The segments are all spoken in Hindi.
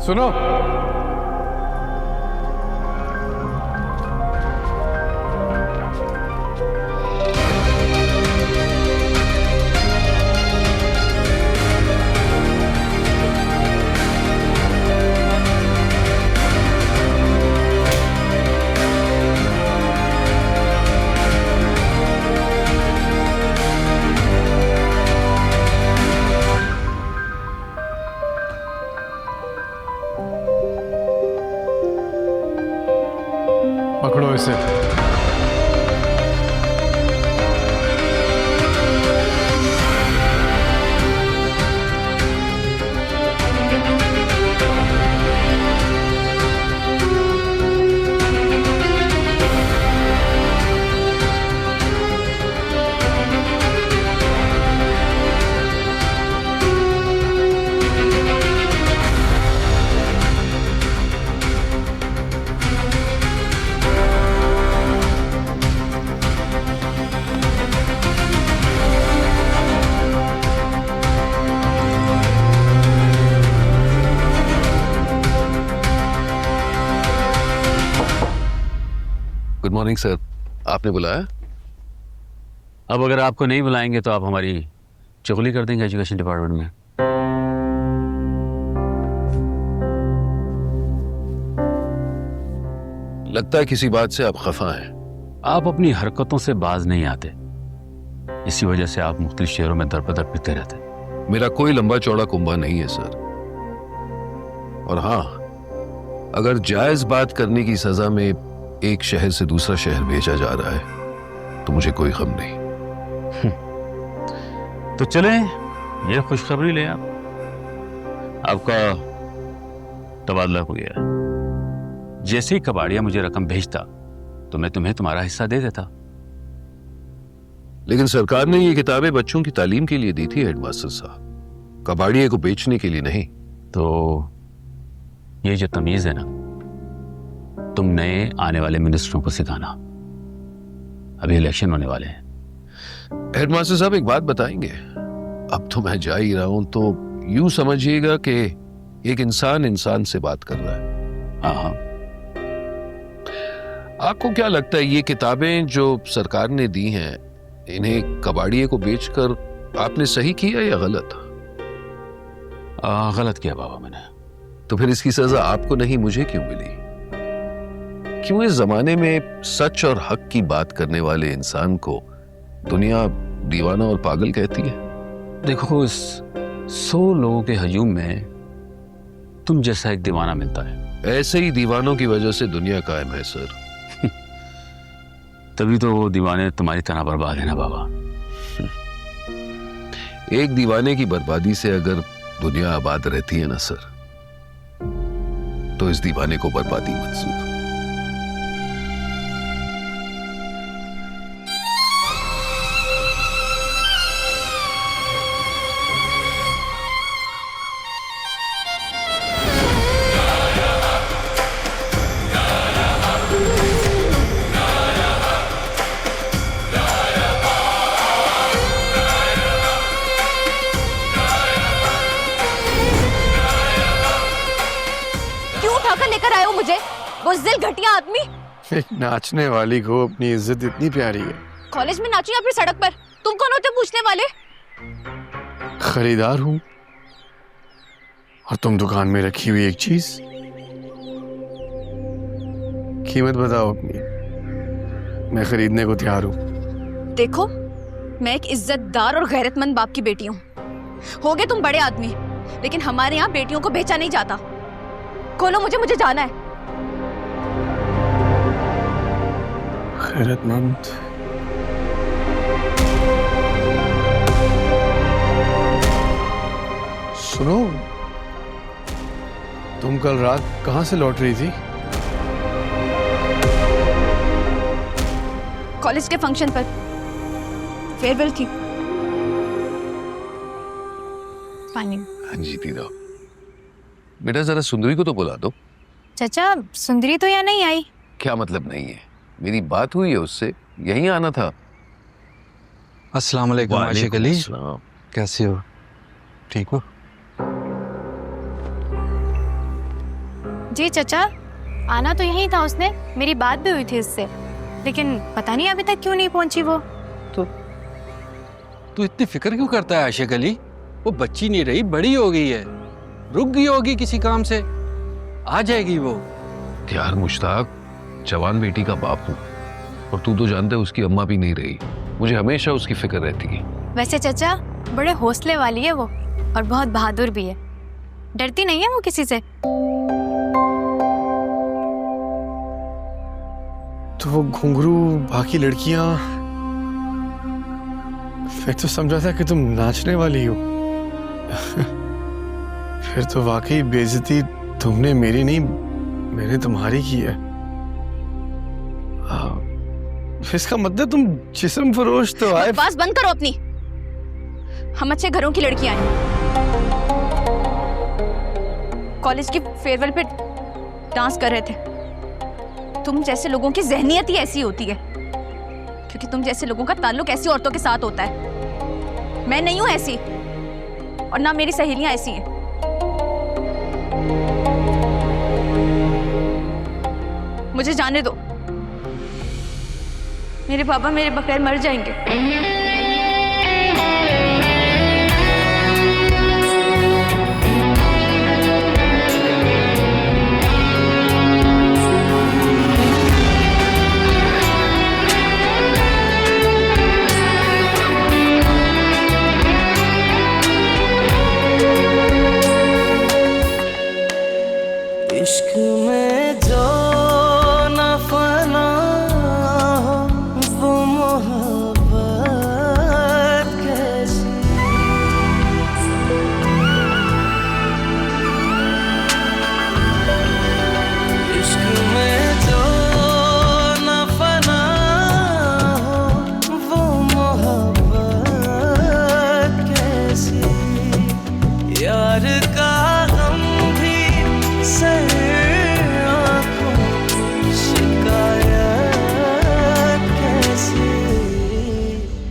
सुनो, पकड़ो इसे। गुड मॉर्निंग सर, आपने बुलाया? अब अगर आपको नहीं बुलाएंगे तो आप हमारी चुगली कर देंगे एजुकेशन डिपार्टमेंट में। लगता है किसी बात से आप खफा हैं। आप अपनी हरकतों से बाज नहीं आते, इसी वजह से आप मुख्तलिफ शहरों में दर बदर फिरते रहते। मेरा कोई लंबा चौड़ा कुंभा नहीं है सर। और हाँ, अगर जायज बात करने की सजा में एक शहर से दूसरा शहर भेजा जा रहा है तो मुझे कोई गम नहीं। तो चले, ये खुशखबरी ले आप, आपका तबादला हो गया। जैसे ही कबाड़िया मुझे रकम भेजता तो मैं तुम्हें तुम्हारा हिस्सा दे देता। लेकिन सरकार ने ये किताबें बच्चों की तालीम के लिए दी थी हेडमास्टर साहब, कबाड़िए को बेचने के लिए नहीं। तो ये जो तमीज है ना, तुम नए आने वाले मिनिस्टरों को सिखाना। अभी इलेक्शन होने वाले हैं। हेडमास्टर साहब एक बात बताएंगे? अब तो मैं जा ही रहा हूं, तो यूं समझिएगा कि एक इंसान इंसान से बात कर रहा है। हाँ, आपको क्या लगता है ये किताबें जो सरकार ने दी हैं, इन्हें कबाड़िए को बेचकर आपने सही किया या गलत? गलत किया बाबा मैंने। तो फिर इसकी सजा आपको नहीं मुझे क्यों मिली? क्यों इस जमाने में सच और हक की बात करने वाले इंसान को दुनिया दीवाना और पागल कहती है? देखो, इस 100 लोगों के हजूम में तुम जैसा एक दीवाना मिलता है। ऐसे ही दीवानों की वजह से दुनिया कायम है सर। तभी तो वो दीवाने तुम्हारी तरह बर्बाद है ना बाबा। एक दीवाने की बर्बादी से अगर दुनिया आबाद रहती है ना सर, तो इस दीवाने को बर्बादी मंजूर। लेकर आए हो मुझे, बुज़दिल घटिया आदमी। एक नाचने वाली को अपनी इज्जत इतनी प्यारी है। कॉलेज में नाचू या फिर सड़क पर? तुम कौन होते पूछने वाले? खरीदार हूं और तुम दुकान में रखी हुई एक चीज। कीमत बताओ अपनी, मैं खरीदने को तैयार हूं। देखो, मैं एक इज्जतदार और गैरतमंद बाप की बेटी हूँ। होगे तुम बड़े आदमी, लेकिन हमारे यहाँ बेटियों को बेचा नहीं जाता। खोलो मुझे जाना है। गैरतमंद? सुनो, तुम कल रात कहां से लौट रही थी? कॉलेज के फंक्शन पर, फेयरवेल थी। पानी। हाँ जी दीदा। बेटा जरा सुंदरी को तो बुला दो। चाचा, सुंदरी तो यहाँ नहीं आई। क्या मतलब नहीं है? मेरी बात हुई है उससे, यहीं आना था। अस्सलाम वालेकुम आशिक अली, कैसे हो? ठीक हो? जी चचा, आना तो यही था उसने, मेरी बात भी हुई थी उससे, लेकिन पता नहीं अभी तक क्यों नहीं पहुंची वो। तो तू इतनी फिक्र क्यों करता है आशिक अली? वो बच्ची नहीं रही, बड़ी हो गई है, रुक गई होगी किसी काम से, आ जाएगी वो। यार मुश्ताक, जवान बेटी का बाप हूँ और तू तो जानते है उसकी अम्मा भी नहीं रही, मुझे हमेशा उसकी फिक्र रहती है। वैसे चचा बड़े हौसले वाली है वो और बहुत बहादुर भी है, डरती नहीं है वो किसी से। तो वो घुंघरू बाकी लड़कियां, मैं तो समझा था कि तुम नाचने वाली हो। फिर तो वाकई बेइज्जती तुमने मेरी नहीं, मैंने तुम्हारी की है। इसका मतलब तुम जिस्म फरोश तो आए। बकवास बंद करो अपनी। हम अच्छे घरों की लड़कियां हैं। कॉलेज की फेयरवेल पे डांस कर रहे थे। तुम जैसे लोगों की ज़हनियत ही ऐसी होती है, क्योंकि तुम जैसे लोगों का ताल्लुक ऐसी औरतों के साथ होता है। मैं नहीं हूं ऐसी, और ना मेरी सहेलियां ऐसी हैं। मुझे जाने दो, मेरे पापा मेरे बगैर मर जाएंगे। इश्क में जो न फना हो वो मोहब्बत कैसी। इश्क में जो न फना हो वो मोहब्बत कैसी। यार का गम भी सर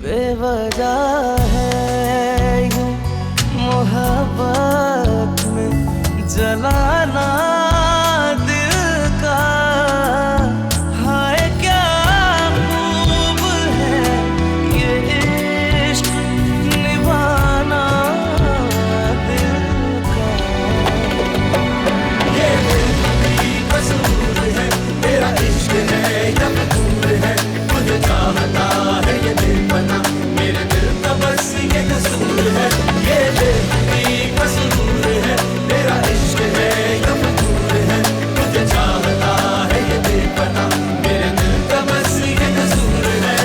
बेवजह है यूं मोहब्बत में जलाना दिल का। हाय क्या खूब है ये इश्क निभाना दिल का। ये दिल कसूर है, तेरा इश्क है या कसूर है, मुझे चाहता है ये दीवाना, मेरे दिल का बस ये कसूर है। ये दिल कसूर है, तेरा इश्क है या कसूर है, मुझे चाहता है ये दीवाना, मेरे दिल का बस ये कसूर है।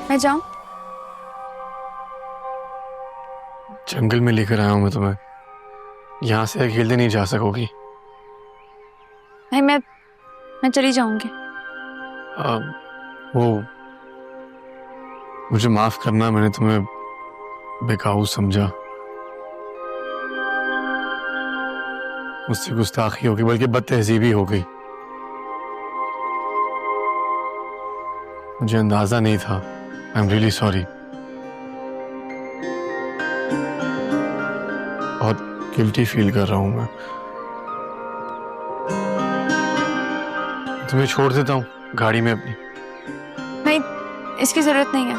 मैं जाऊं? जंगल में लेकर आया हूं मैं तुम्हें, यहां से अकेले नहीं जा सकोगी। नहीं, मैं चली जाऊंगी। वो मुझे माफ करना, मैंने तुम्हें बेकाबू समझा। मुझसे गुस्ताखी हो गई, बल्कि बदतहजीबी हो गई। मुझे अंदाजा नहीं था। I am really sorry. बहुत गिल्टी फील कर रहा हूं मैं। तुम्हें छोड़ देता हूँ गाड़ी में अपनी। नहीं, इसकी जरूरत नहीं है,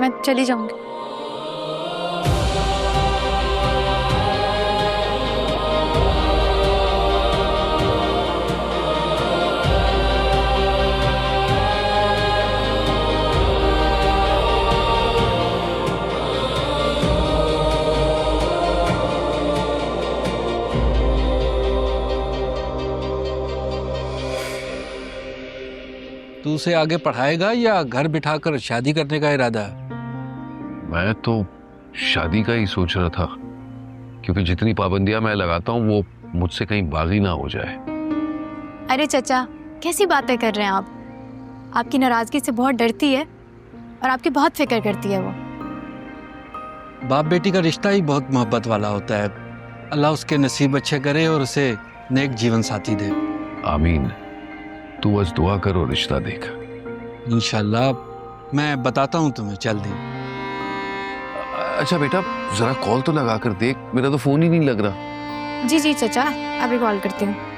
मैं चली जाऊंगी। तू उसे आगे पढ़ाएगा या घर बिठाकर शादी करने का इरादा है? मैं तो शादी का ही सोच रहा था, क्योंकि जितनी पाबंदियां मैं लगाता हूँ वो मुझसे कहीं बागी ना हो जाए। अरे चचा, कैसी बातें कर रहे हैं आप? आपकी नाराजगी से बहुत डरती है, और आपकी बहुत फिक्र करती है वो। बाप बेटी का रिश्ता ही बहुत मोहब्बत वाला होता है। अल्लाह उसके नसीब अच्छे करे और उसे नेक जीवन साथी दे। आमीन। तू बस दुआ कर और रिश्ता देख। इंशाल्लाह मैं बताता हूँ तुम्हें जल्दी। अच्छा बेटा, जरा कॉल तो लगा कर देख, मेरा तो फोन ही नहीं लग रहा। जी जी चाचा, अभी कॉल करती हूँ।